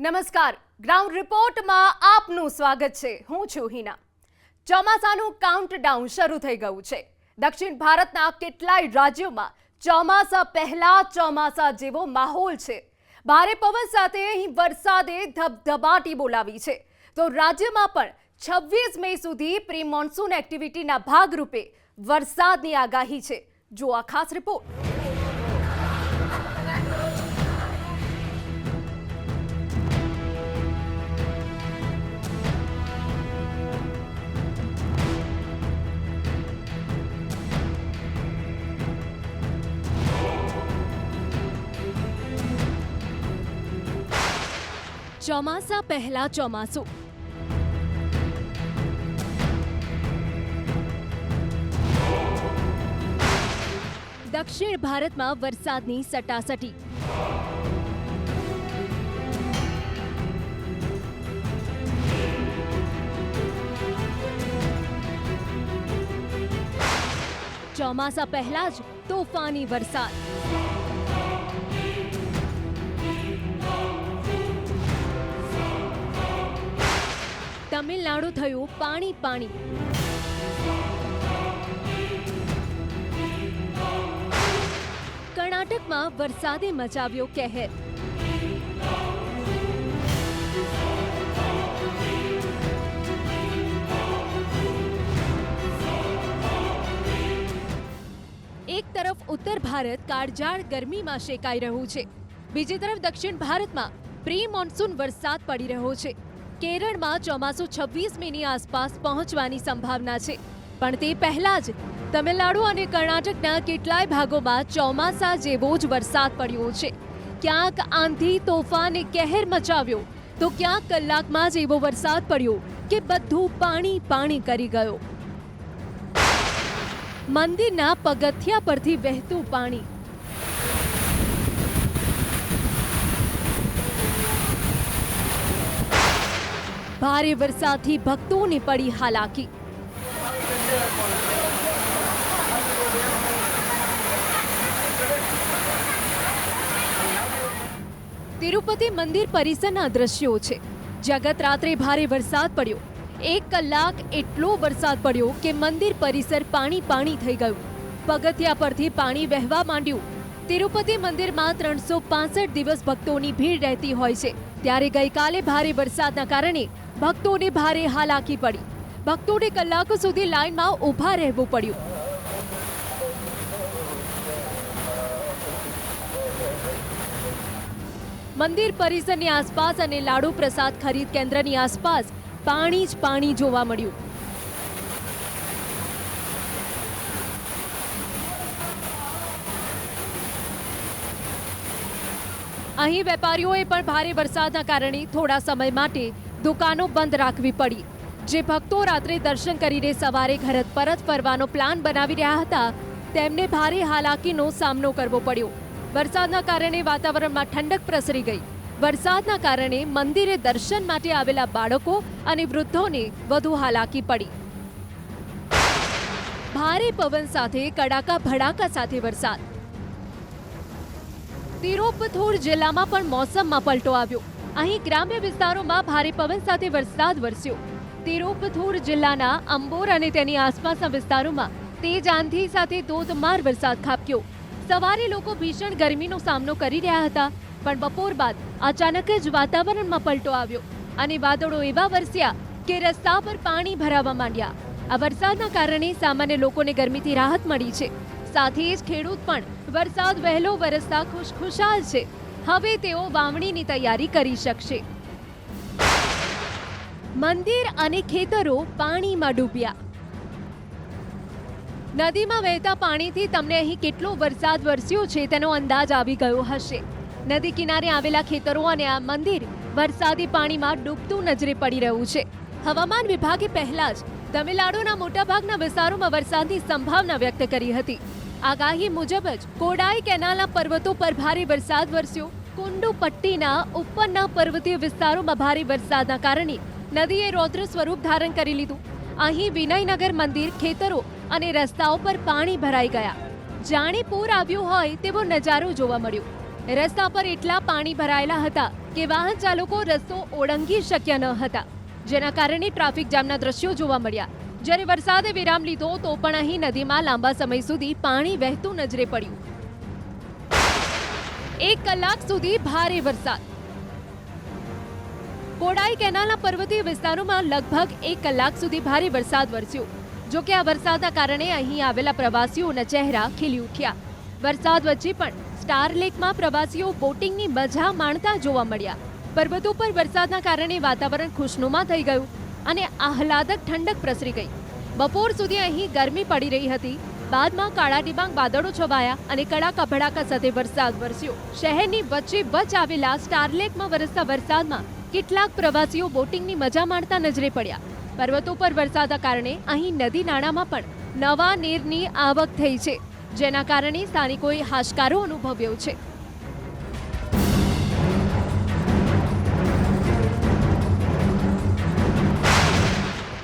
નમસ્કાર, ગ્રાઉન્ડ રિપોર્ટમાં આપનું સ્વાગત છે। હું છું હિના। ચોમાસાનું કાઉન્ટડાઉન શરૂ થઈ ગયું છે। દક્ષિણ ભારતના કેટલાય રાજ્યોમાં ચોમાસા પહેલા ચોમાસા જેવો માહોલ છે। ભારે પવન સાથે અહીં વરસાદે ધબધબાટી બોલાવી છે। તો રાજ્યમાં પણ 26 મે સુધી પ્રી મોન્સૂન એક્ટિવિટીના ભાગરૂપે વરસાદની આગાહી છે। જો આ ખાસ રિપોર્ટ। ચોમાસા પહેલા ચોમાસું। દક્ષિણ ભારતમાં વરસાદની સટાસટી। ચોમાસા પહેલા જ તોફાની વરસાદ। તમિલનાડુ થયું પાણી પાણી। કર્ણાટકમાં વરસાદે મચાવ્યો કહેર। એક તરફ ઉત્તર ભારત કાળઝાળ ગરમીમાં શેકાઈ રહ્યું છે, બીજી તરફ દક્ષિણ ભારતમાં પ્રી મોન્સૂન વરસાદ પડી રહ્યો છે। કેરળમાં ચોમાસું 26 મેની આસપાસ પહોંચવાની સંભાવના છે, પણ તે પહેલા જ તમિલનાડુ અને કર્ણાટકના કેટલાય ભાગોમાં ચોમાસા જેવો જ વરસાદ પડ્યો છે। ક્યાંક આંધી તોફાને કહેર મચાવ્યો, તો ક્યાંક કલાકમાં જ એવો વરસાદ પડ્યો કે બધું પાણી પાણી કરી ગયો। મંદિરના પગથિયા પરથી વહેતું પાણી। ભારે વરસાદથી ભક્તોને પડી હાલાકી। તિરુપતિ મંદિર પરિસરના દ્રશ્યો છે, જ્યાં ગત રાત્રે ભારે વરસાદ પડ્યો। 1 કલાક એટલો વરસાદ પડ્યો કે મંદિર પરિસર પાણી પાણી થઈ ગયું। પગથિયા પરથી પાણી વહેવા માંડ્યું। તિરુપતિ મંદિરમાં 365 દિવસ ભક્તોની ભીડ રહેતી હોય છે, ત્યારે ગઈકાલે ભારે વરસાદના કારણે ભક્તોને ભારે હાલાકી પડી। ભક્તોને કલાકો સુધી લાઇનમાં ઊભા રહેવું પડ્યું। મંદિર પરિસરની આસપાસ અને લાડુ પ્રસાદ ખરીદ કેન્દ્રની આસપાસ પાણી જ પાણી જોવા મળ્યું। અહીં વેપારીઓએ પણ ભારે વરસાદના કારણે થોડા સમય માટે દુકાનો બંધ રાખવી પડી। જે ભક્તો રાત્રે દર્શન કરીને સવારે ઘર પરત ફરવાનો પ્લાન બનાવી રહ્યા હતા, તેમને ભારે હાલાકીનો સામનો કરવો પડ્યો। વરસાદના કારણે વાતાવરણમાં ઠંડક પ્રસરી ગઈ। વરસાદના કારણે મંદિરે દર્શન માટે આવેલા બાળકો અને વૃદ્ધોને વધુ હાલાકી પડી। ભારે પવન સાથે કડાકા ભડાકા સાથે વરસાદ। તિરુપથુર જિલ્લામાં પણ મોસમમાં પલટો આવ્યો। અહીં ગ્રામ્ય વિસ્તારોમાં ભારે પવન સાથે વરસાદ વરસ્યો। તિરુપથુર જિલ્લાના અંબોર અને તેની આસપાસના વિસ્તારોમાં તેજ આંધી સાથે ધોધમાર વરસાદ ખાબક્યો। સવારે લોકો ભીષણ ગરમીનો સામનો કરી રહ્યા હતા, પણ બપોર બાદ અચાનક જ વાતાવરણમાં પલટો આવ્યો અને વાદળો એવા વરસ્યા કે રસ્તા પર પાણી ભરાવા માંડ્યા। આ વરસાદના કારણે સામાન્ય લોકોને ગરમીથી રાહત મળી છે, સાથે જ ખેડૂત પણ વરસાદ વહેલો વરસતા ખુશખુશાલ છે। હવે તેઓ વાવણીની તૈયારી કરી શકશે। મંદિર અને ખેતરો પાણીમાં ડૂબ્યા। નદીમાં વહેતા પાણીથી તમને અહીં કેટલો વરસાદ વરસ્યો છે તેનો અંદાજ આવી ગયો હશે। નદી કિનારે આવેલા ખેતરો અને આ મંદિર વરસાદી પાણીમાં ડૂબતું નજરે પડી રહ્યું છે। હવામાન વિભાગે પહેલા જ તમિલનાડુના મોટાભાગના વિસ્તારોમાં વરસાદની સંભાવના વ્યક્ત કરી હતી। આગાહી મુજબ જ કોડાઈ કેનાલના પર્વતો પર ભારે વરસાદ વરસ્યો। કુંડુ પટ્ટીના ઉપરના પર્વતીય વિસ્તારોમાં ભારે વરસાદના કારણે નદીએ રૌદ્ર સ્વરૂપ ધારણ કરી લીધું। અહીં વિનયનગર મંદિર, ખેતરો અને રસ્તાઓ પર પાણી ભરાઈ ગયા। જાણે પૂર આવ્યું હોય તેવો નજારો જોવા મળ્યો। રસ્તા પર એટલા પાણી ભરાયેલા હતા કે વાહન ચાલકો રસ્તો ઓળંગી શક્યા ન હતા, જેના કારણે ટ્રાફિક જામના દ્રશ્યો જોવા મળ્યા. જ્યારે વરસાદે વિરામ લીધો તો પણ અહીં નદીમાં લાંબા સમય સુધી પાણી વહેતું નજરે પડ્યું. 1 કલાક સુધી ભારે વરસાદ. કોડાઈ કેનાલના પર્વતીય વિસ્તારોમાં લગભગ 1 કલાક સુધી ભારે વરસાદ વરસ્યો. જો કે આ વરસાદના કારણે અહીં આવેલા પ્રવાસીઓના ચહેરા ખીલી ઉઠ્યા. વરસાદ વચ્ચે પણ સ્ટાર લેકમાં પ્રવાસીઓ બોટિંગની મજા માણતા જોવા મળ્યા. પર્વતો પર વરસાદના કારણે વાતાવરણ ખુશનુમા થઈ ગયું અને આહલાદક ઠંડક પ્રસરી ગઈ. બપોર સુધી અહીં ગરમી પડી રહી હતી. બાદમાં કાળા ડિબાંગ વાદળો છવાયા અને કડાકા ભડાકા સાથે વરસાદ વરસ્યો. શહેરની વચ્ચે વચ આવેલા સ્ટાર લેકમાં વરસતા વરસાદમાં કેટલાક પ્રવાસીઓ બોટિંગની મજા માણતા નજરે પડ્યા. પર્વતો પર વરસાદના કારણે અહીં નદી નાળામાં પણ નવા નીરની આવક થઈ છે, જેના કારણે સ્થાનિકોએ હાશકારો અનુભવ્યો છે.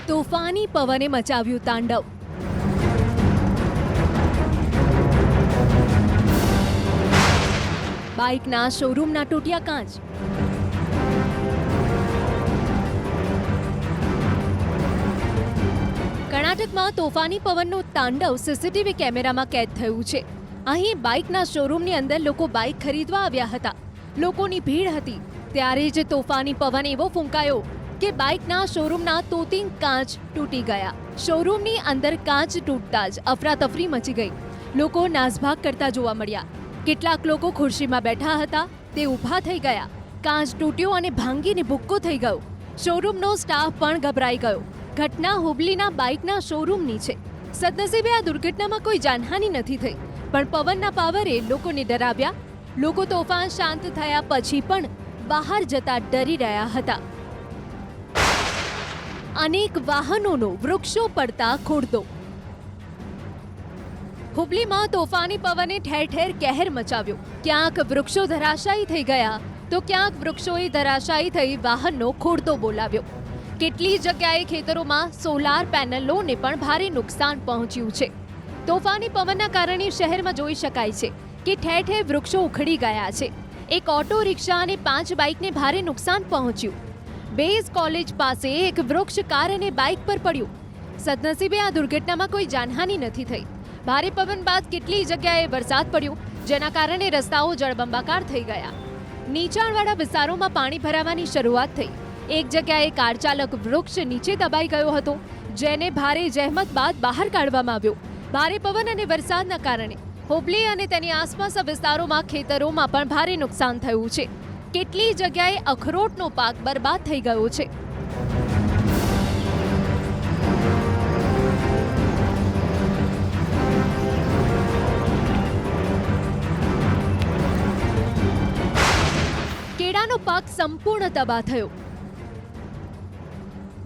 તોફાની પવને મચાવ્યું તાંડવ. બાઇકના શોરૂમના તૂટ્યા કાચ. કર્ણાટકમાં તોફાની પવનનું તાંડવ સીસીટીવી કેમેરામાં કેદ થયું છે. અહીં બાઇકના શોરૂમની અંદર લોકો બાઇક ખરીદવા આવ્યા હતા. લોકોની ભીડ હતી. ત્યારે જ તોફાની પવન એવો ફૂંકાયો કે બાઇકના શોરૂમના તોતિંગ કાચ તૂટી ગયા. શોરૂમની અંદર કાચ તૂટતા જ અફરાતફરી મચી ગઈ. લોકો નાસભાગ કરતા જોવા મળ્યા. કેટલાક લોકો ખુરશીમાં બેઠા હતા તે ઊભા થઈ ગયા. કાચ તૂટ્યો અને ભાંગીને ભૂક્કો થઈ ગયો. શોરૂમનો સ્ટાફ પણ ગભરાઈ ગયો. ઘટના હુબલીના બાઇકના શોરૂમની છે. સદનસીબે આ દુર્ઘટનામાં કોઈ જાનહાનિ નથી થઈ, પણ પવનના પાવરે લોકોને ડરાવ્યા. લોકો તોફાન શાંત થયા પછી પણ બહાર જતા ડરી રહ્યા હતા. અનેક વાહનોનો વૃક્ષો પડતા ખોડદો. હુબલીમાં તોફાની પવને ઠેર ઠેર કહેર મચાવ્યો. ક્યાંક વૃક્ષો ધરાશાયી થઈ ગયા તો ક્યાંક વૃક્ષોએ ધરાશાયી થઈ વાહનનો ખોડદો બોલાવ્યો. કેટલી જગ્યાએ ખેતરોમાં સોલાર પેનલોને પણ ભારે નુકસાન પહોંચ્યું છે. તોફાની પવનના કારણે શહેરમાં જોઈ શકાય છે કે ઠેર ઠેર વૃક્ષો ઉખડી ગયા છે. એક ઓટો રિક્ષા અને 5 બાઇકને ભારે નુકસાન પહોંચ્યું. બેઝ કોલેજ પાસે એક વૃક્ષ કાર અને બાઇક પર પડ્યું. સદનસીબે આ દુર્ઘટનામાં કોઈ જાનહાનિ નથી થઈ. ભારે પવન બાદ કેટલી જગ્યાએ વરસાદ પડ્યો, જેના કારણે રસ્તાઓ જળબંબાકાર થઈ ગયા. નીચાણવાળા વિસ્તારોમાં પાણી ભરાવાની શરૂઆત થઈ. એક જગ્યાએ કાર ચાલક વૃક્ષ નીચે દબાઈ ગયો હતો, જેને ભારે જહેમત બાદ બહાર કાઢવામાં આવ્યો. ભારે પવન અને વરસાદના કારણે હુબલી અને તેની આસપાસના વિસ્તારોમાં ખેતરોમાં પણ ભારે નુકસાન થયું છે. કેટલી જગ્યાએ અખરોટનો પાક બરબાદ થઈ ગયો છે. કેળાનો પાક સંપૂર્ણ તબાહ થયો.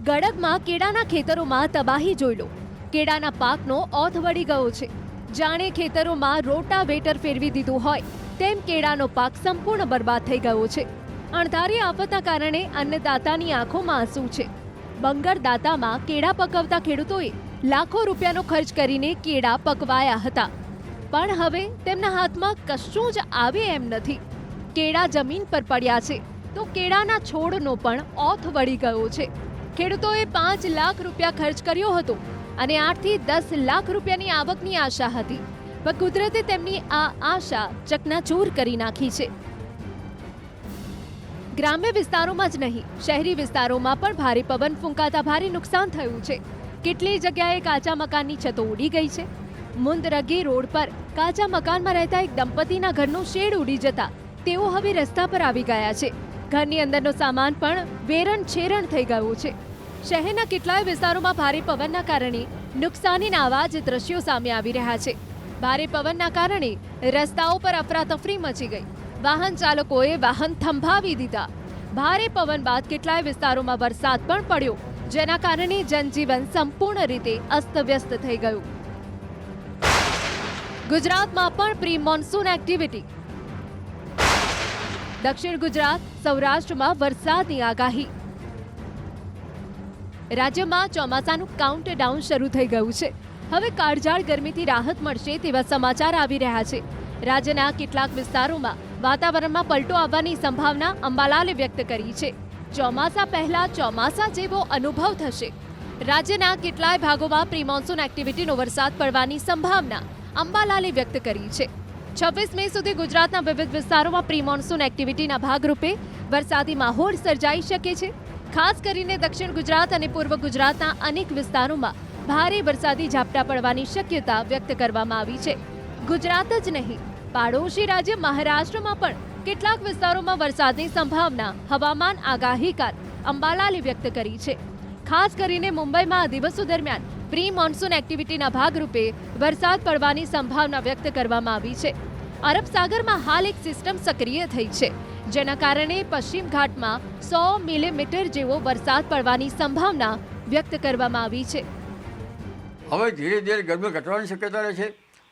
ગડગમાં કેળાના ખેતરોમાં તબાહી જોઈ લો. કેળાના પાકનો ઓથ વળી ગયો છે. જાણે ખેતરોમાં રોટાવેટર ફેરવી દીધું હોય તેમ કેળાનો પાક સંપૂર્ણ બરબાદ થઈ ગયો છે. અણધારી આફતના કારણે અન્નદાતાની આંખોમાં આંસુ છે. બંગર દાતામાં કેળા પકવતા ખેડૂતોએ લાખો રૂપિયાનો ખર્ચ કરીને કેળા પકવાયા હતા, પણ હવે તેમના હાથમાં કશું જ આવે એમ નથી. કેળા જમીન પર પડ્યા છે તો કેળાના છોડનો પણ ઓથ વળી ગયો છે. ખેડૂતોએ 5 લાખ રૂપિયા ખર્ચ કર્યો હતો અને 8 થી 10 લાખ રૂપિયાની આવકની આશા હતી, પણ કુદરતે તેમની આ આશા ચકનાચૂર કરી નાખી છે. ગ્રામ્ય વિસ્તારોમાં જ નહીં, શહેરી વિસ્તારોમાં પણ ભારે પવન ફૂંકાતા ભારે નુકસાન થયું છે. કેટલી જગ્યાએ કાચા મકાનની છતો ઉડી ગઈ છે. મુંદરગી રોડ પર કાચા મકાનમાં રહેતા એક દંપતીના ઘરનું શેડ ઉડી જતા તેઓ હવે રસ્તા પર આવી ગયા છે. ઘરની અંદરનો સામાન પણ વેરણ છેરણ થઈ ગયો છે. શહેરના કેટલાય વિસ્તારોમાં ભારે પવનના કારણે નુકસાનીના આવા જ દ્રશ્યો સામે આવી રહ્યા છે. ભારે પવનના કારણે રસ્તાઓ પર અફરાતફરી મચી ગઈ. વાહન ચાલકોએ વાહન થંભાવી દીધા. ભારે પવન બાદ કેટલાય વિસ્તારોમાં વરસાદ પણ પડ્યો, જેના કારણે જનજીવન સંપૂર્ણ રીતે અસ્તવ્યસ્ત થઈ ગયું. ગુજરાતમાં પણ પ્રી મોન્સૂન એક્ટિવિટી. દક્ષિણ ગુજરાત, સૌરાષ્ટ્રમાં વરસાદની આગાહી. રાજ્યમાં ચોમાસાનું કાઉન્ટડાઉન શરૂ થઈ ગયું છે. હવે કાળઝાળ ગરમીથી રાહત મળશે તેવા સમાચાર આવી રહ્યા છે. રાજ્યના કેટલાક વિસ્તારોમાં વાતાવરણમાં પલટો આવવાની સંભાવના અંબાલાલે વ્યક્ત કરી છે. ચોમાસા પહેલા ચોમાસા જેવો અનુભવ થશે. રાજ્યના કેટલાય ભાગોમાં પ્રી મોન્સૂન એક્ટિવિટીનો વરસાદ પડવાની સંભાવના અંબાલાલે વ્યક્ત કરી છે. 26 મે સુધી ગુજરાતના વિવિધ વિસ્તારોમાં પ્રી મોન્સૂન એક્ટિવિટીના ભાગરૂપે વરસાદી માહોલ સર્જાઈ શકે છે. ખાસ કરીને દક્ષિણ ગુજરાત અને પૂર્વ ગુજરાતના અનેક વિસ્તારોમાં ભારે વરસાદી ઝાપટા પડવાની શક્યતા વ્યક્ત કરવામાં આવી છે. ગુજરાત જ નહીં, પાડોશી રાજ્ય મહારાષ્ટ્રમાં પણ કેટલાક વિસ્તારોમાં વરસાદની સંભાવના હવામાન આગાહીકાર અંબાલાલે વ્યક્ત કરી છે. ખાસ કરીને મુંબઈમાં આ દિવસો દરમિયાન પ્રી મોન્સૂન એક્ટિવિટીના ભાગરૂપે વરસાદ પડવાની સંભાવના વ્યક્ત કરવામાં આવી છે. અરબ સાગરમાં હાલ એક સિસ્ટમ સક્રિય થઈ છે, જેના કારણે પશ્ચિમ ઘાટમાં 100 મિલીમીટર જેવો વરસાદ પડવાની સંભાવના વ્યક્ત કરવામાં આવી છે. હવે ધીરે ધીરે ગરમી ઘટવાની શક્યતા રહે છે,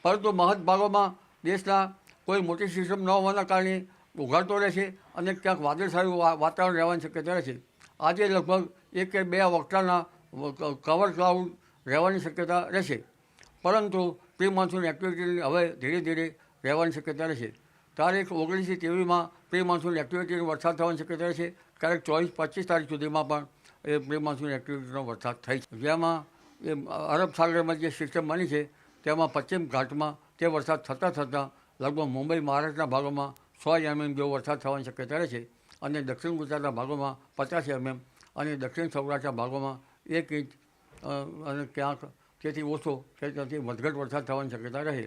પરંતુ મહદ ભાગોમાં દેશના કોઈ મોટી સિસ્ટમ ન હોવાના કારણે ઉઘાડતો રહેશે અને ક્યાંક વાદળછાયું વાતાવરણ રહેવાની શક્યતા રહે છે. આજે લગભગ 1 કે 2 વખતાના કવર ક્લાઉડ રહેવાની શક્યતા રહેશે, પરંતુ પ્રી મોન્સૂન એક્ટિવિટી હવે ધીરે ધીરે રહેવાની શક્યતા રહેશે. તારીખ 19 થી 23 પ્રી મોન્સૂન એક્ટિવિટીનો વરસાદ થવાની શક્યતા રહેશે. ક્યારેક 24-25 તારીખ સુધીમાં પણ એ પ્રી મોન્સૂન એક્ટિવિટીનો વરસાદ થઈ છે, જેમાં એ અરબ સાગરમાં જે સિસ્ટમ બની છે તેમાં પશ્ચિમ ઘાટમાં તે વરસાદ થતાં લગભગ મુંબઈ મહારાષ્ટ્રના ભાગોમાં 100 mm જેવો વરસાદ થવાની શક્યતા રહે છે અને દક્ષિણ ગુજરાતના ભાગોમાં 50 mm અને દક્ષિણ સૌરાષ્ટ્રના ભાગોમાં 1 ઇંચ અને ક્યાંક તેથી ઓછો કે તેથી વધઘટ વરસાદ થવાની શક્યતા રહે.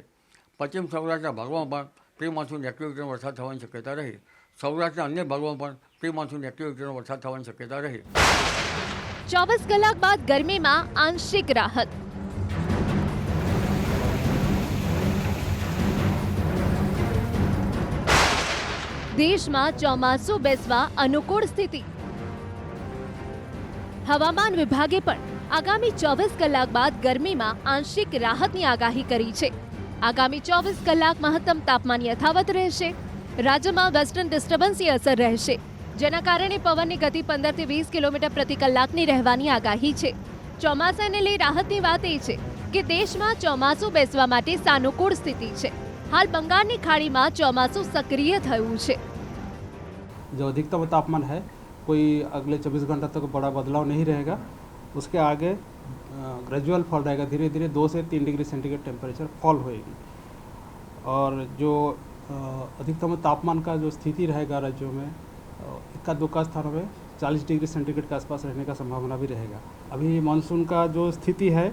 પશ્ચિમ સૌરાષ્ટ્રના ભાગોમાં પણ પ્રી મોન્સૂન એક્ટિવિટીનો વરસાદ થવાની શક્યતા રહે. સૌરાષ્ટ્રના અન્ય ભાગોમાં પણ પ્રી મોન્સૂન એક્ટિવિટીનો વરસાદ થવાની શક્યતા રહે. 24 કલાક બાદ ગરમીમાં આંશિક રાહત. દેશમાં ચોમાસું બેસવા અનુકૂળ સ્થિતિ. હવામાન વિભાગે પણ આગામી 24 કલાક બાદ ગરમીમાં આંશિક રાહતની આગાહી કરી છે. આગામી 24 કલાક મહત્તમ તાપમાન યથાવત રહેશે. રાજ્યમાં વેસ્ટર્ન ડિસ્ટર્બન્સની અસર રહેશે, જેના કારણે પવનની ગતિ 15 થી 20 કિલોમીટર પ્રતિ કલાકની રહેવાની આગાહી છે. ચોમાસાને લઈ રાહતની વાત એ છે કે દેશમાં ચોમાસું બેસવા માટે સાનુકૂળ સ્થિતિ છે. हाल बंगाल की खाड़ी में चौमासु सक्रिय थयुं छे। जो अधिकतम तापमान है कोई अगले 24 घंटा तक बड़ा बदलाव नहीं रहेगा, उसके आगे ग्रेजुअल फॉल रहेगा, धीरे धीरे 2 से 3 डिग्री सेंटीग्रेड टेम्परेचर फॉल होएगी। और जो अधिकतम तापमान का जो स्थिति रहेगा राज्यों में इक्का दुक्का स्थानों में 40 डिग्री सेंटीग्रेड के आसपास रहने का संभावना भी रहेगा। अभी मानसून का जो स्थिति है,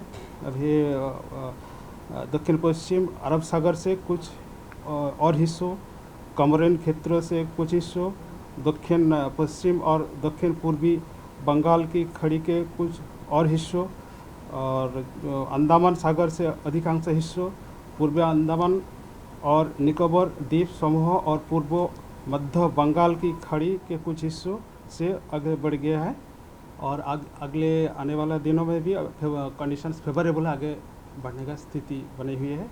अभी दक्षिण पश्चिम अरब सागर से कुछ और हिस्सों, कमरेन क्षेत्रों से कुछ हिस्सों, दक्षिण पश्चिम और दक्षिण पूर्वी बंगाल की खाड़ी के कुछ और हिस्सों, और अंडमान सागर से अधिकांश हिस्सों, पूर्वी अंडमान और निकोबार द्वीप समूह और पूर्व मध्य बंगाल की खाड़ी के कुछ हिस्सों से आगे बढ़ गया है। और अगले आने वाले दिनों में भी कंडीशंस फेवरेबल आगे बढ़ने का स्थिति बनी हुई है।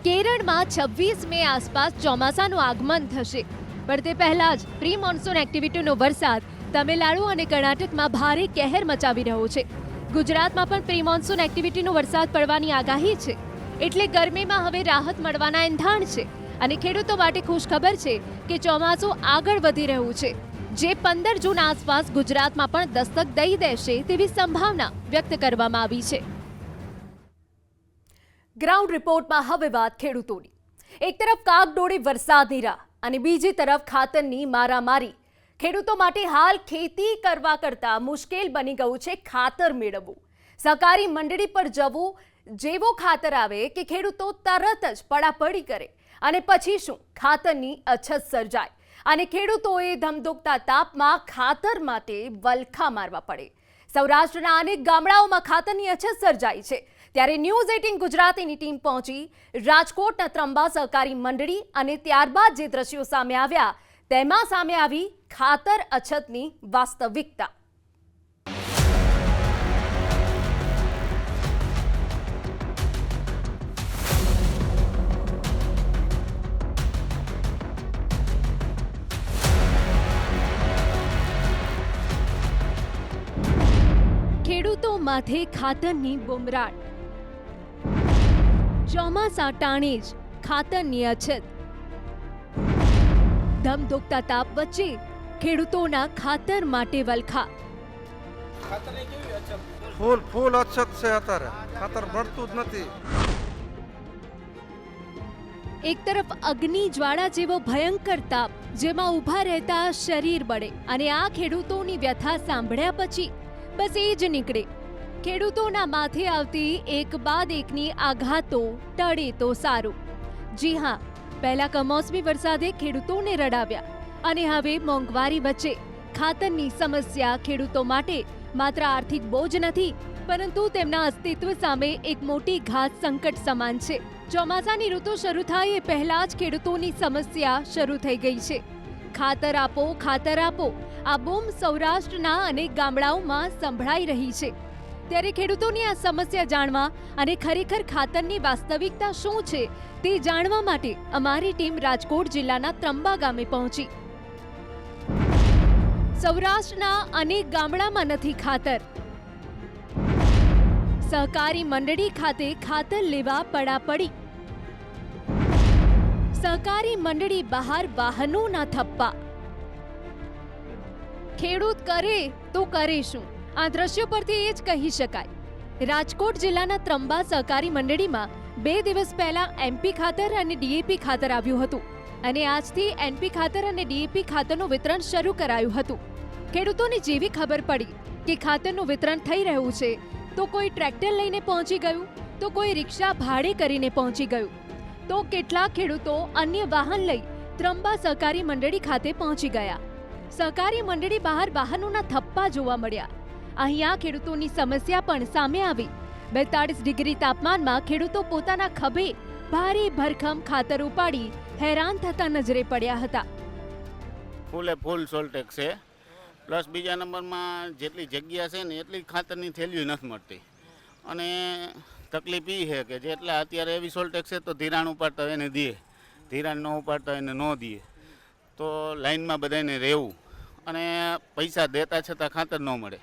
केरल में 26 मे आसपास ચોમાસાનું આગમન થશે, પણ તે પહેલા જ પ્રી મોન્સૂન એક્ટિવિટીનો વરસાદ તમિલનાડુ અને કર્ણાટકમાં ભારે કહેર મચાવી રહ્યો છે। ગુજરાતમાં પણ પ્રી મોન્સૂન એક્ટિવિટીનો વરસાદ પડવાની આગાહી છે, એટલે ગરમીમાં હવે રાહત મળવાના એંધાણ છે અને ખેડૂતો માટે ખુશખબર છે કે ચોમાસું આગળ વધી રહ્યું છે, જે 15 જૂન આસપાસ ગુજરાતમાં પણ દસ્તક દઈ દેશે તેવી સંભાવના વ્યક્ત કરવામાં આવી છે। ગ્રાઉન્ડ રિપોર્ટમાં હવે વાત ખેડૂતોની। એક તરફ કાગડોળે વરસાદની રાહ અને બીજી તરફ ખાતરની મારામારી। ખેડૂતો માટે હાલ ખેતી કરવા કરતા મુશ્કેલ બની ગયું છે ખાતર મેળવવું। સહકારી મંડળી પર જવું, જેવો ખાતર આવે કે ખેડૂતો તરત જ પડાપડી કરે અને પછી શું ખાતરની અછત સર્જાય અને ખેડૂતોએ ધમધોકતા તાપમાં ખાતર માટે વલખા મારવા પડે। સૌરાષ્ટ્રના અનેક ગામડાઓમાં ખાતરની અછત સર્જાઈ છે, ત્યારે ન્યૂઝ 18 ગુજરાતીની ટીમ પહોંચી રાજકોટના ત્રંબા સહકારી મંડળી અને ત્યારબાદ જે દ્રશ્યો સામે આવ્યા તેમાં સામે આવી ખાતર અછતની વાસ્તવિકતા। ખેડૂતો માથે ખાતરની બુમરાટ। ચોમાસા ટાણે જ ખાતરની અછત। ધમધોકતા તાપ વચ્ચે ખેડૂતોના ખાતર માટે વલખા. ફૂલ અછત છે અત્યારે, ખાતર મળતું જ નથી. એક તરફ અગ્નિ જ્વાળા જેવો ભયંકર તાપ જેમાં ઊભા રહેતા શરીર બળે, અને આ ખેડૂતોની વ્યથા સાંભળ્યા પછી બસ એ જ નીકળે. ખેડૂતોના માથે આવતી એક બાદ એકની આઘાતો ટળે તો સારું. જી હા, પહેલા કમોસમી વરસાદે ખેડૂતોને રડાવ્યા, અને હવે મોંઘવારી વચ્ચે ખાતરની સમસ્યા ખેડૂતો માટે માત્ર આર્થિક બોજ નથી, પરંતુ તેમના અસ્તિત્વ સામે એક મોટી ઘાત સંકટ સમાન છે. ચોમાસાની ઋતુ શરૂ થાય એ પહેલા જ ખેડૂતોની સમસ્યા શરૂ થઈ ગઈ છે. ખાતર આપો, ખાતર આપો, આ બૂમ સૌરાષ્ટ્રના અનેક ગામડાઓમાં સંભળાઈ રહી છે. ત્યારે ખેડૂતોની આ સમસ્યા જાણવા અને ખરેખર ખાતરની વાસ્તવિકતા શું છે તે જાણવા માટે અમારી ટીમ રાજકોટ જિલ્લાના ત્રંબા ગામે પહોંચી. સૌરાષ્ટ્રના અનેક ગામડામાં નથી ખાતર. સહકારી મંડળી ખાતે ખાતર લેવા પડાપડી. સહકારી મંડળી બહાર વાહનોના થપ્પા. ખેડૂત કરે તો કરે શું? આ દ્રશ્યો પરથી એ જ કહી શકાય. રાજકોટ જિલ્લાના ત્રંબા સહકારી મંડળીમાં 2 દિવસ પહેલા એમપી ખાતર અને ડીએપી ખાતર આવ્યું હતું, અને આજથી એનપી ખાતર અને ડીએપી ખાતરનું વિતરણ શરૂ કરાયું હતું. ખેડૂતોને જેવી ખબર પડી કે ખાતરનું વિતરણ થઈ રહ્યું છે, તો કોઈ ટ્રેક્ટર લઈને પહોંચી ગયું, તો કોઈ રિક્ષા ભાડે કરીને પહોંચી ગયું, તો કેટલાક ખેડૂતો અન્ય વાહન લઈ ત્રંબા સહકારી મંડળી ખાતે પહોંચી ગયા. સહકારી મંડળી બહાર વાહનોના થપ્પા જોવા મળ્યા. અહીંયા ખેડૂતોની સમસ્યા પણ સામે આવી. 42 ડિગ્રી તાપમાનમાં ખેડૂતો પોતાના ખભે ભારે ભરખમ ખાતર ઉપાડી હેરાન થતા નજરે પડ્યા હતા. ફૂલ સોલ્ટેક્સ છે, પ્લસ બીજા નંબરમાં જેટલી જગ્યા છે ને એટલી ખાતરની થેલીઓ નથી મળતી. અને તકલીફ એ છે કે જેટલા અત્યારે એવી સોલ્ટેક્સ છે તો ધિરાણ ઉપાડતા હોય એને દે, ધિરાણ ન ઉપાડતા એને ન દે, તો લાઇનમાં બધાને રહેવું, અને પૈસા દેતા છતાં ખાતર ન મળે.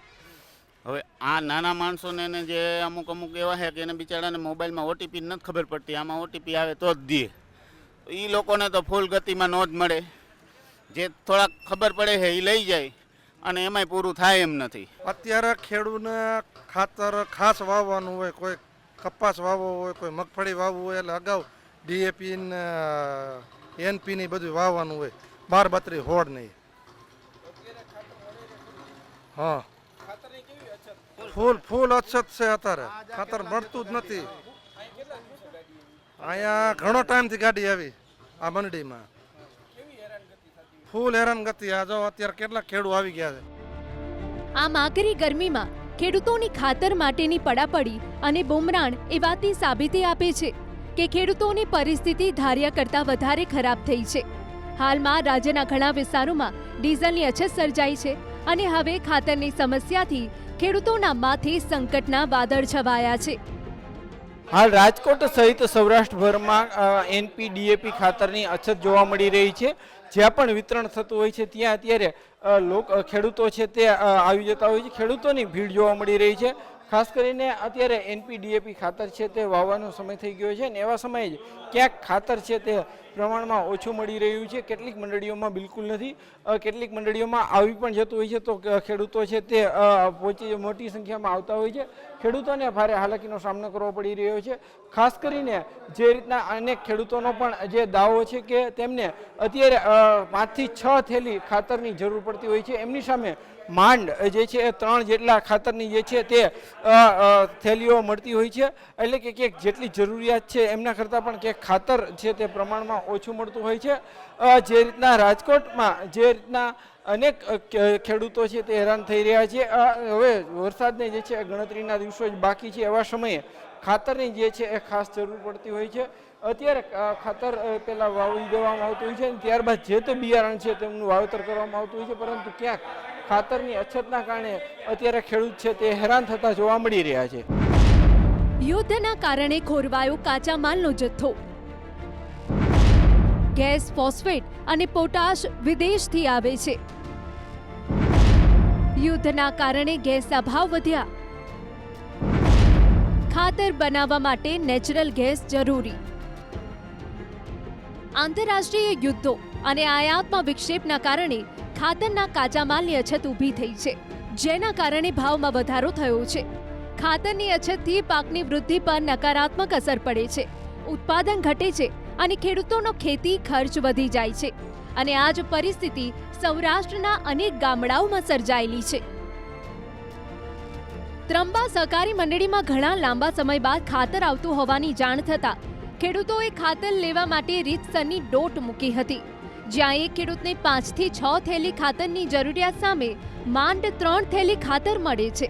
હવે આ નાના માણસોને એને જે અમુક એવા છે કે એને બિચારાને મોબાઈલમાં ઓટીપી નથી ખબર પડતી, આમાં ઓટીપી આવે તો જ દે, એ લોકોને તો ફૂલ ગતિમાં ન જ મળે. જે થોડાક ખબર પડે છે એ લઈ જાય, અને એમાંય પૂરું થાય એમ નથી. અત્યારે ખેડૂતને ખાતર ખાસ વાવવાનું હોય, કોઈ કપાસ વાવવો હોય, કોઈ મગફળી વાવવું હોય, એટલે અગાઉ ડીએપી ને એનપી ની બધું વાવવાનું હોય, 12-32 હોડ નહીં. હા, ફૂલ અછત છે અત્યારે, ખાતર મળતું જ નથી. અહીંયા ઘણો ટાઈમથી ગાડી આવી આ મંડળીમાં, ફૂલ હેરાનગતિ. આ જો અત્યારે કેટલા ખેડૂત આવી ગયા છે. આ માગરી ગરમીમાં ખેડૂતોની ખાતર માટેની પડાપડી અને બુમરાણ એ વાતની સાબિતી આપે છે કે ખેડૂતોની પરિસ્થિતિ ધાર્યા કરતાં વધારે ખરાબ થઈ છે. હાલમાં રાજ્યના ઘણા વિસ્તારોમાં ડીઝલની અછત સર્જાઈ છે, અને હવે ખાતરની સમસ્યાથી ખેડૂતોના માથે સંકટના વાદળ છવાયા છે. હાલ રાજકોટ સહિત સૌરાષ્ટ્રભરમાં એનપી ડીએપી ખાતરની અછત જોવા મળી રહી છે. જ્યાં પણ વિતરણ થતું હોય છે ત્યાં અત્યારે ખેડૂતો છે તે આવી જતા હોય છે. ખેડૂતોની ભીડ જોવા મળી રહી છે. ખાસ કરીને અત્યારે એનપી ડીએપી ખાતર છે તે વાવવાનો સમય થઈ ગયો છે, અને એવા સમયે જ ક્યાંક ખાતર છે તે પ્રમાણમાં ઓછું મળી રહ્યું છે. કેટલીક મંડળીઓમાં બિલકુલ નથી, કેટલીક મંડળીઓમાં આવી પણ જતું હોય છે, તો ખેડૂતો છે તે મોટી સંખ્યામાં આવતા હોય છે. ખેડૂતોને ભારે હાલાકીનો સામનો કરવો પડી રહ્યો છે. ખાસ કરીને જે રીતના અનેક ખેડૂતોનો પણ જે દાવો છે કે તેમને અત્યારે 5 થી 6 થેલી ખાતરની જરૂર પડતી હોય છે, એમની સામે માંડ જે છે એ 3 જેટલા ખાતરની જે છે તે થેલીઓ મળતી હોય છે. એટલે કે ક્યાંક જેટલી જરૂરિયાત છે એમના કરતાં પણ ક્યાંક ખાતર છે તે પ્રમાણમાં ઓછું મળતું હોય છે. જે રીતના રાજકોટમાં જે રીતના અનેક ખેડૂતો છે તે હેરાન થઈ રહ્યા છે. હવે વરસાદને જે છે ગણતરીના દિવસો જ બાકી છે, એવા સમયે ખાતરની જે છે એ ખાસ જરૂર પડતી હોય છે. અત્યારે ખાતર પહેલાં વાવી દેવામાં આવતું હોય છે, અને ત્યારબાદ જે તે બિયારણ છે તેમનું વાવેતર કરવામાં આવતું હોય છે, પરંતુ ક્યાંક ખાતરની અછતના કારણે અત્યારે ખેડૂત છે તે હેરાન થતા જોવા મળી રહ્યા છે. યુદ્ધના કારણે ખોરવાયો કાચા માલનો જથ્થો. ગેસ, ફોસ્ફેટ અને પોટાશ વિદેશથી આવે છે. યુદ્ધના કારણે ગેસના ભાવ વધ્યા. ખાતર બનાવવા માટે નેચરલ ગેસ જરૂરી. આંતરરાષ્ટ્રીય યુદ્ધો અને આયાતમાં વિક્ષેપના કારણે ખાતરના કાચા માલની અછત ઊભી થઈ છે, જેના કારણે ભાવમાં વધારો થયો છે. ખાતરની અછતથી પાકની વૃદ્ધિ પર નકારાત્મક અસર પડે છે, ઉત્પાદન ઘટે છે અને ખેડૂતોનો ખેતી ખર્ચ વધી જાય છે. અને આ જ પરિસ્થિતિ સૌરાષ્ટ્રના અનેક ગામડાઓમાં સર્જાયેલી છે. ત્રંબા સહકારી મંડળીમાં ઘણા લાંબા સમય બાદ ખાતર આવતું હોવાની જાણ થતાં ખેડૂતોએ ખાતર લેવા માટે રીતસરની દોટ મૂકી હતી, જ્યાં એક ખેડૂતને 5 થી 6 થેલી ખાતરની જરૂરિયાત સામે માંડ 3 થેલી ખાતર મળે છે.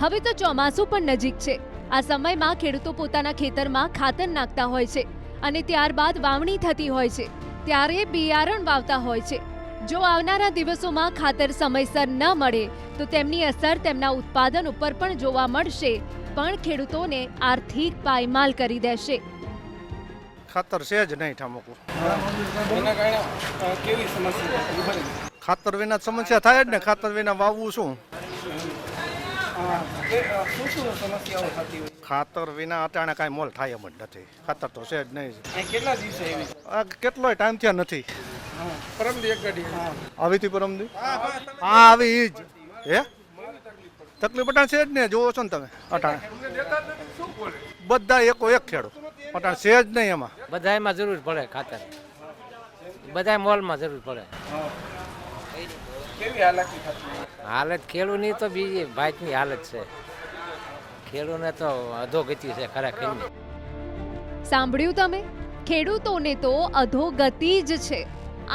હવે તો ચોમાસું પણ નજીક છે. આ સમયમાં ખેડૂતો પોતાના ખેતરમાં ખાતર નાખતા હોય છે અને ત્યારબાદ વાવણી થતી હોય છે, ત્યારે બિયારણ વાવતા હોય છે. જો આવનારા દિવસોમાં ખાતર સમયસર ન મળે તો તેમની અસર તેમના ઉત્પાદન ઉપર પણ જોવા મળશે, પણ ખેડૂતોને આર્થિક પાયમાલ કરી દેશે. ખાતર છે જ નહીં ઠામકું. એના કારણે કેવી સમસ્યા ખાતર વિના સમસ્યા થાય જ ને. ખાતર વિના વાવવું શું? શું સમસ્યાઓ થતી હોય? ખાતર વિના અટાણે કાંઈ મોલ થાય એમ જ નથી. ખાતર તો છે જ નહીં. કેટલા દિવસે એવી આ કેટલોય ટાઈમ ત્યાં નથી. પરમદી એક ગાડી આવી હતી પરમદી? હા આવી ઈ જ. હે તકલીફ અટાણ છે જ ને. જોવો છો ને તમે અટાણે બધા એકો એક ખેડો અટાણ છે જ નહીં. એમાં બધાયમાં જરૂર પડે ખાતર, બધાય મોલમાં જરૂર પડે. કેવી હાલાકી થતી હોય? હાલત ખેડૂતની તો બીજી ભાતની હાલત છે. ખેડૂતને તો અધોગતિ છે ખરેખર. સાંભળ્યું તમે? ખેડૂતોને તો અધોગતિ જ છે.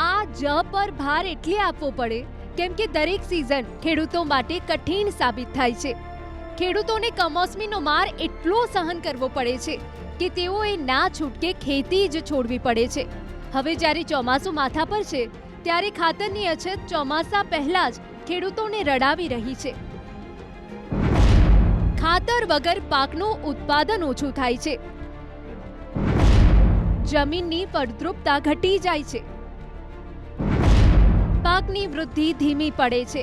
આ જ પર ભાર એટલે આપવો પડે કેમ કે દરેક સિઝન ખેડૂતો માટે કઠિન સાબિત થાય છે. ખેડૂતોને કમોસમીનો માર એટલો સહન કરવો પડે છે કે તેઓએ ના છૂટકે ખેતી જ છોડવી પડે છે. હવે જ્યારે ચોમાસું માથા પર છે ત્યારે ખાતરની અછત ચોમાસા પહેલા જ ખેડૂતોને રડાવી રહી છે. ખાતર વગર પાકનું ઉત્પાદન ઓછું થાય છે, જમીનની ફળદ્રુપતા ઘટી જાય છે, પાકની વૃદ્ધિ ધીમી પડે છે,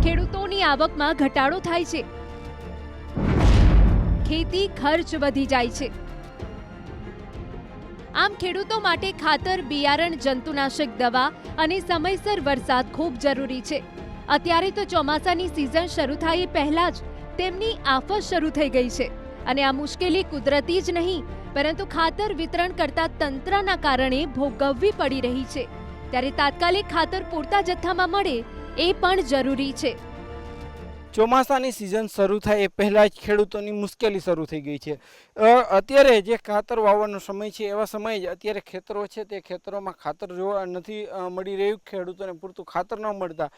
ખેડૂતોની આવકમાં ઘટાડો થાય છે, ખેતી ખર્ચ વધી જાય છે. આમ ખેડૂતો માટે ખાતર, બિયારણ, જંતુનાશક દવા અને સમયસર વરસાદ ખૂબ જરૂરી છે. અત્યારે તો ચોમાસાની સિઝન શરૂ થાય એ પહેલા જ તેમની આફત શરૂ થઈ ગઈ છે અને આ મુશ્કેલી કુદરતી જ નહીં પરંતુ ખાતર વિતરણ કરતા તંત્રના કારણે ભોગવવી પડી રહી છે. ત્યારે તાત્કાલિક ખાતર પૂરતા જથ્થામાં મળે એ પણ જરૂરી છે. ચોમાસાની સિઝન શરૂ થાય એ પહેલાં જ ખેડૂતોની મુશ્કેલી શરૂ થઈ ગઈ છે. અત્યારે જે ખાતર વાવવાનો સમય છે એવા સમયે જ અત્યારે ખેતરો છે તે ખેતરોમાં ખાતર જોવા નથી મળી રહ્યું. ખેડૂતોને પૂરતું ખાતર ન મળતા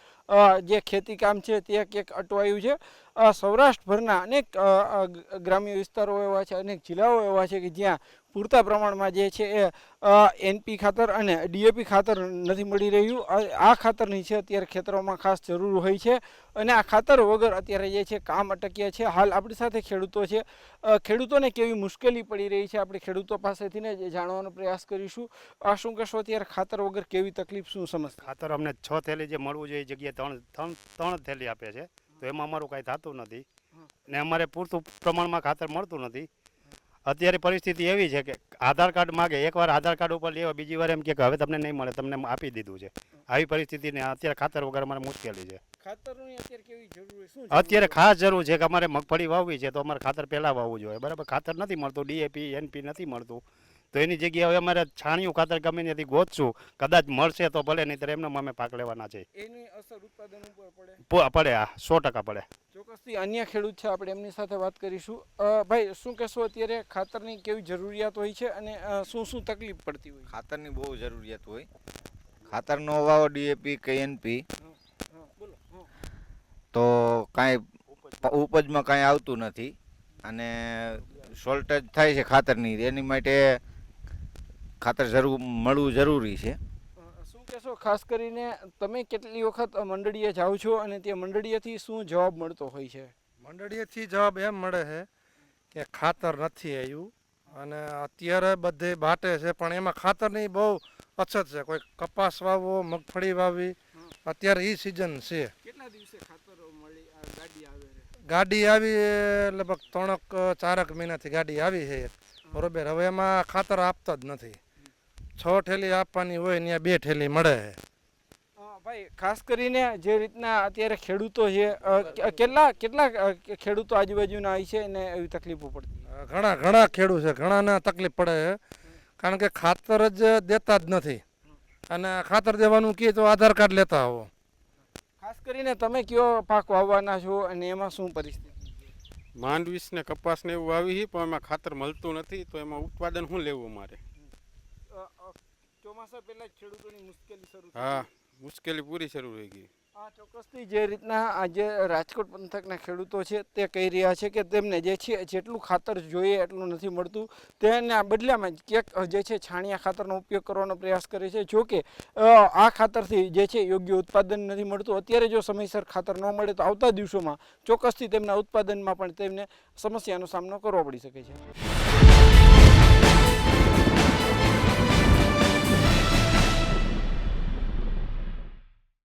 જે ખેતી કામ છે તે ક્યાંક અટવાયું છે. સૌરાષ્ટ્રભરના અનેક ગ્રામ્ય વિસ્તારો એવા છે, અનેક જિલ્લાઓ એવા છે કે જ્યાં પૂરતા પ્રમાણમાં જે છે એ NP ખાતર અને DAP ખાતર નથી મળી રહ્યું. આ ખાતરની છે અત્યારે ખેતરોમાં ખાસ જરૂર હોય છે અને આ ખાતર વગર અત્યારે જે છે કામ અટક્યા છે. હાલ આપણી સાથે ખેડૂતો છે. ખેડૂતોને કેવી મુશ્કેલી પડી રહી છે આપણે ખેડૂતો પાસેથી ને જાણવાનો પ્રયાસ કરીશું. આ શું કહેશો, અત્યારે ખાતર વગર કેવી તકલીફ, શું સમસ્યા? ખાતર અમને 6 થેલી જે મળવું જોઈએ એ જગ્યાએ ત્રણ થેલી આપે છે, તો એમાં અમારું કાંઈ થતું નથી ને અમારે પૂરતું પ્રમાણમાં ખાતર મળતું નથી. અત્યારે પરિસ્થિતિ એવી છે કે આધાર કાર્ડ માગે, એકવાર આધાર કાર્ડ ઉપર લેવા, બીજી વાર એમ કે હવે તમને નહીં મળે, તમને આપી દીધું છે. આવી પરિસ્થિતિને અત્યારે ખાતર વગર અમારે મુશ્કેલી છે. ખાતરની અત્યારે કેવી જરૂર છે? અત્યારે ખાસ જરૂર છે કે અમારે મગફળી વાવવી છે તો અમારે ખાતર પહેલાં વાવવું જોઈએ. બરાબર, ખાતર નથી મળતું, DAP NP નથી મળતું, તો એની જગ્યાએ હવે અમારે છાણિયું ખાતર ગમે ત્યાંથી ગોતશું. કદાચ મળશે તો ભલે, નહીં તો એમને અમે પાક લેવાના છે. એની અસર ઉત્પાદન ઉપર પડે? પડે, 100% પડે. ચોક્કસથી અન્ય ખેડૂત છે, આપણે એમની સાથે વાત કરીશું. ભાઈ, શું કહેશો, અત્યારે ખાતરની કેવી જરૂરિયાત હોય છે અને શું શું તકલીફ પડતી હોય? ખાતરની બહુ જરૂરિયાત હોય. ખાતર નો વાવો DAP કે NP તો કાંઈ ઉપજમાં કાંઈ આવતું નથી અને શોર્ટેજ થાય છે ખાતરની. એની માટે ખાતર મળવું જરૂરી છે. શું કહેશો, ખાસ કરીને તમે કેટલી વખત મંડળીએ જાઓ છો અને તે મંડળીએથી શું જવાબ મળતો હોય છે? મંડળીએથી જવાબ એમ મળે છે કે ખાતર નથી આવ્યું અને અત્યારે બધે બાટે છે પણ એમાં ખાતરની બહુ અછત છે. કોઈ કપાસ વાવવો, મગફળી વાવવી, અત્યારે એ સિઝન છે. કેટલા દિવસે ખાતર મળી? ગાડી આવે? ગાડી આવી લગભગ 3-4 મહિનાથી ગાડી આવી છે. બરોબર, હવે એમાં ખાતર આપતા જ નથી. 6 ઠેલી આપવાની હોય ત્યાં 2 ઠેલી મળે છે. ભાઈ ખાસ કરીને જે રીતના અત્યારે ખેડૂતો છે કેટલા ખેડૂતો આજુબાજુના હોય છે અને એવી તકલીફો પડતી? ઘણા ખેડૂત છે, ઘણાને તકલીફ પડે છે, કારણ કે ખાતર જ દેતા જ નથી અને ખાતર દેવાનું કહે તો આધાર કાર્ડ લેતા આવો. ખાસ કરીને તમે કયો પાક વાવવાના છો અને એમાં શું પરિસ્થિતિ? માંડવીસ ને કપાસ ને એવું વાવી છે પણ એમાં ખાતર મળતું નથી, તો એમાં ઉત્પાદન શું લેવું અમારે? ચોમાસા પહેલા જ ખેડૂતોની મુશ્કેલી શરૂ હા, મુશ્કેલી પૂરી શરૂ થઈ ગઈ. ચોક્કસથી જે રીતના આજે રાજકોટ પંથકના ખેડૂતો છે તે કહી રહ્યા છે કે તેમને જે છે જેટલું ખાતર જોઈએ એટલું નથી મળતું, તેના બદલામાં ક્યાંક જે છે છાણિયા ખાતરનો ઉપયોગ કરવાનો પ્રયાસ કરે છે. જોકે આ ખાતરથી જે છે યોગ્ય ઉત્પાદન નથી મળતું. અત્યારે જો સમયસર ખાતર ન મળે તો આવતા દિવસોમાં ચોક્કસથી તેમના ઉત્પાદનમાં પણ તેમને સમસ્યાનો સામનો કરવો પડી શકે છે.